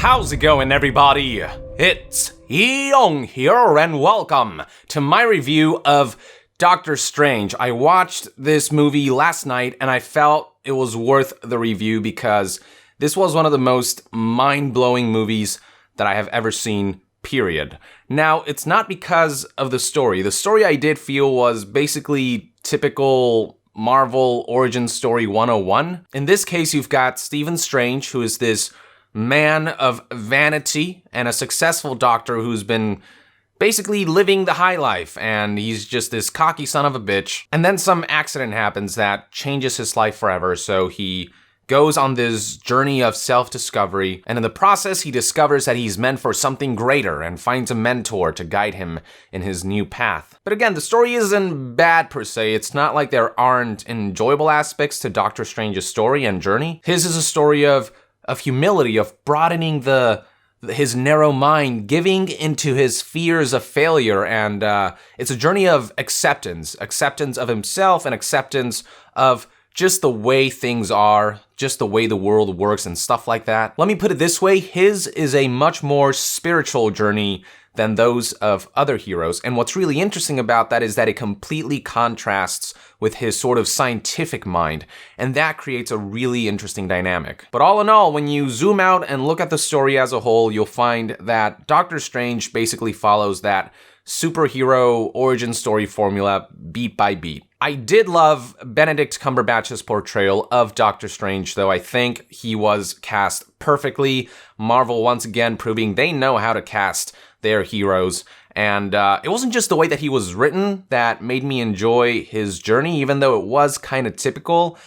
How's it going, everybody? It's Young here, and welcome to my review of Doctor Strange. I watched this movie last night, and I felt it was worth the review because this was one of the most mind-blowing movies that I have ever seen, period. Now, it's not because of the story. The story I did feel was basically typical Marvel origin story 101. In this case, you've got Stephen Strange, who is this man of vanity and a successful doctor who's been basically living the high life, and he's just this cocky son of a bitch. And then some accident happens that changes his life forever, so he goes on this journey of self-discovery, and in the process he discovers that he's meant for something greater and finds a mentor to guide him in his new path. But again, the story isn't bad per se. It's not like there aren't enjoyable aspects to Doctor Strange's story and journey. His is a story of humility, of broadening his narrow mind, giving into his fears of failure, and it's a journey of acceptance of himself and acceptance of just the way things are, just the way the world works and stuff like that. Let me put it this way, his is a much more spiritual journey than those of other heroes. And what's really interesting about that is that it completely contrasts with his sort of scientific mind, and that creates a really interesting dynamic. But all in all, when you zoom out and look at the story as a whole, you'll find that Doctor Strange basically follows that superhero origin story formula beat by beat. I did love Benedict Cumberbatch's portrayal of Doctor Strange, though. I think he was cast perfectly. Marvel once again proving they know how to cast their heroes. And it wasn't just the way that he was written that made me enjoy his journey, even though it was kind of typical.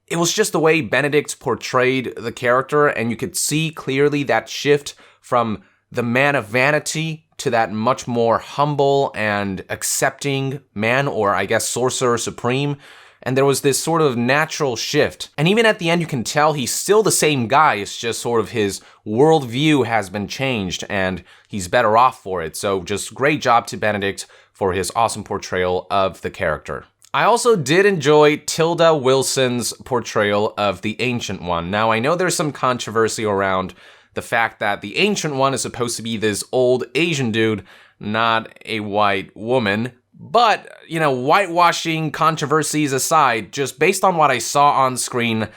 It was just the way Benedict portrayed the character, and you could see clearly that shift from the man of vanity to that much more humble and accepting man, or I guess Sorcerer Supreme. And there was this sort of natural shift. And even at the end, you can tell he's still the same guy. It's just sort of his worldview has been changed and he's better off for it. So just great job to Benedict for his awesome portrayal of the character. I also did enjoy Tilda Wilson's portrayal of the Ancient One. Now, I know there's some controversy around the fact that the Ancient One is supposed to be this old Asian dude, not a white woman. But, you know, whitewashing controversies aside, just based on what I saw on screen,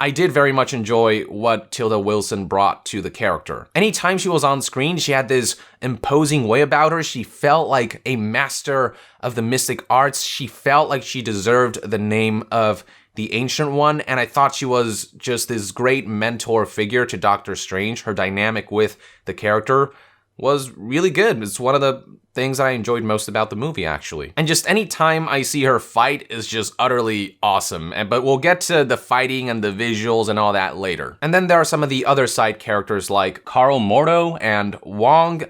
I did very much enjoy what Tilda Wilson brought to the character. Anytime she was on screen, she had this imposing way about her. She felt like a master of the mystic arts. She felt like she deserved the name of the Ancient One, and I thought she was just this great mentor figure to Doctor Strange. Her dynamic with the character was really good. It's one of the things that I enjoyed most about the movie, actually. And just any time I see her fight is just utterly awesome. But we'll get to the fighting and the visuals and all that later. And then there are some of the other side characters like Carl Mordo and Wong.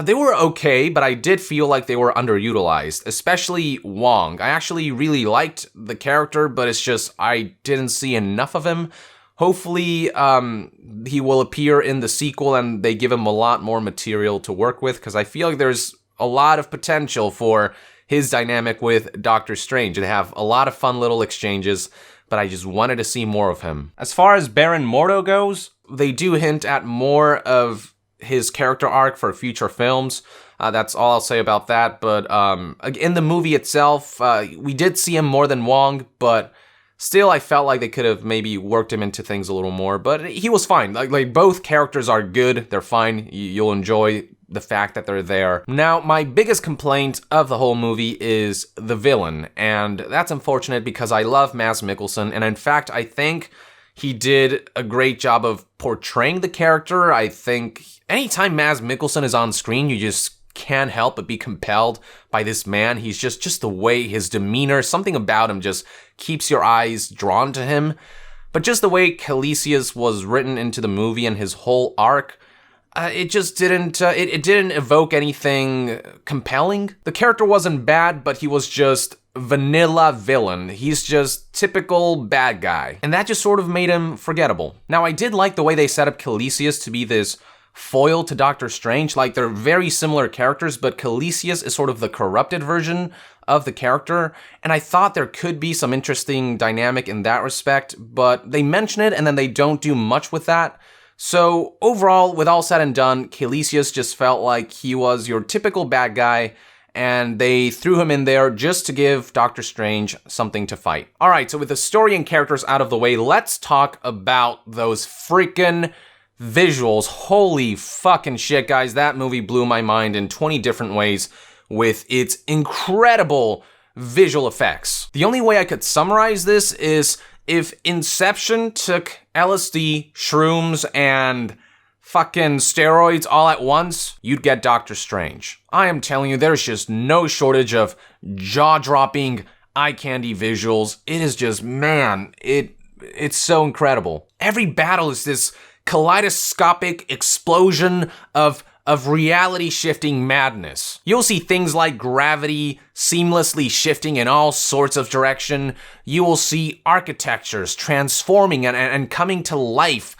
They were okay, but I did feel like they were underutilized, especially Wong. I actually really liked the character, but it's just I didn't see enough of him. Hopefully, he will appear in the sequel and they give him a lot more material to work with, because I feel like there's a lot of potential for his dynamic with Doctor Strange. They have a lot of fun little exchanges, but I just wanted to see more of him. As far as Baron Mordo goes, they do hint at more of his character arc for future films. That's all I'll say about that. But in the movie itself, we did see him more than Wong, but still, I felt like they could have maybe worked him into things a little more, but he was fine. Like both characters are good. They're fine. You'll enjoy the fact that they're there. Now, my biggest complaint of the whole movie is the villain, and that's unfortunate because I love Mads Mikkelsen, and in fact, I think he did a great job of portraying the character. I think anytime Mads Mikkelsen is on screen, you just can't help but be compelled by this man. He's just the way, his demeanor, something about him just keeps your eyes drawn to him. But just the way Calicius was written into the movie and his whole arc, it just didn't, it didn't evoke anything compelling. The character wasn't bad, but he was just vanilla villain. He's just typical bad guy. And that just sort of made him forgettable. Now, I did like the way they set up Calicius to be this foil to Doctor Strange. Like, they're very similar characters, but Calicius is sort of the corrupted version of the character, and I thought there could be some interesting dynamic in that respect, but they mention it and then they don't do much with that. So overall, with all said and done, Calicius just felt like he was your typical bad guy, and they threw him in there just to give Doctor Strange something to fight. Alright, so with the story and characters out of the way, let's talk about those freaking visuals. Holy fucking shit, guys. That movie blew my mind in 20 different ways with its incredible visual effects. The only way I could summarize this is if Inception took LSD, shrooms, and fucking steroids all at once, you'd get Doctor Strange. I am telling you, there's just no shortage of jaw-dropping, eye-candy visuals. It is just, man, it's so incredible. Every battle is this kaleidoscopic explosion of reality-shifting madness. You'll see things like gravity seamlessly shifting in all sorts of direction. You will see architectures transforming and coming to life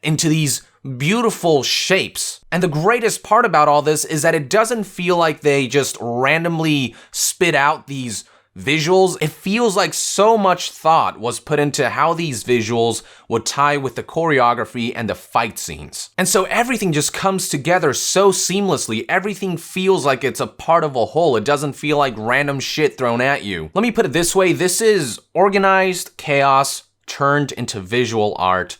into these beautiful shapes. And the greatest part about all this is that it doesn't feel like they just randomly spit out these visuals. It feels like so much thought was put into how these visuals would tie with the choreography and the fight scenes. And so everything just comes together so seamlessly. Everything feels like it's a part of a whole. It doesn't feel like random shit thrown at you. Let me put it this way. This is organized chaos turned into visual art.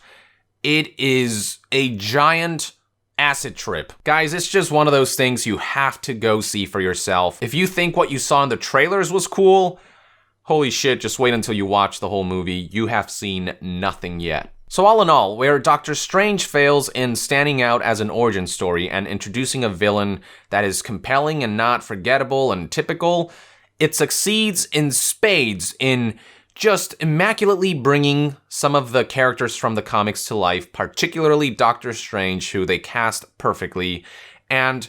It is a giant acid trip. Guys, it's just one of those things you have to go see for yourself. If you think what you saw in the trailers was cool, holy shit, just wait until you watch the whole movie. You have seen nothing yet. So all in all, where Doctor Strange fails in standing out as an origin story and introducing a villain that is compelling and not forgettable and typical, it succeeds in spades in just immaculately bringing some of the characters from the comics to life, particularly Doctor Strange, who they cast perfectly, and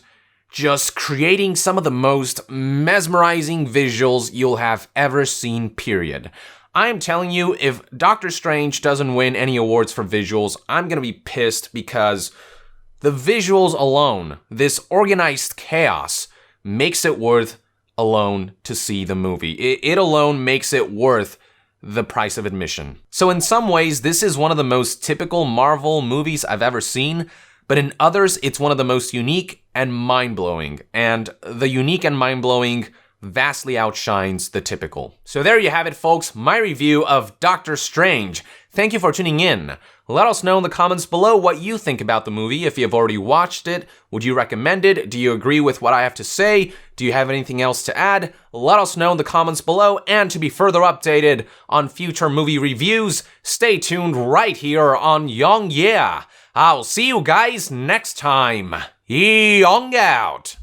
just creating some of the most mesmerizing visuals you'll have ever seen, period. I am telling you, if Doctor Strange doesn't win any awards for visuals, I'm gonna be pissed, because the visuals alone, this organized chaos, makes it worth alone to see the movie. It alone makes it worth the price of admission. So in some ways, this is one of the most typical Marvel movies I've ever seen, but in others, it's one of the most unique and mind-blowing. And the unique and mind-blowing vastly outshines the typical. So there you have it, folks, my review of Doctor Strange. Thank you for tuning in. Let us know in the comments below what you think about the movie. If you've already watched it, would you recommend it? Do you agree with what I have to say? Do you have anything else to add? Let us know in the comments below, and to be further updated on future movie reviews, stay tuned right here on Young Yeah. I'll see you guys next time. Young out.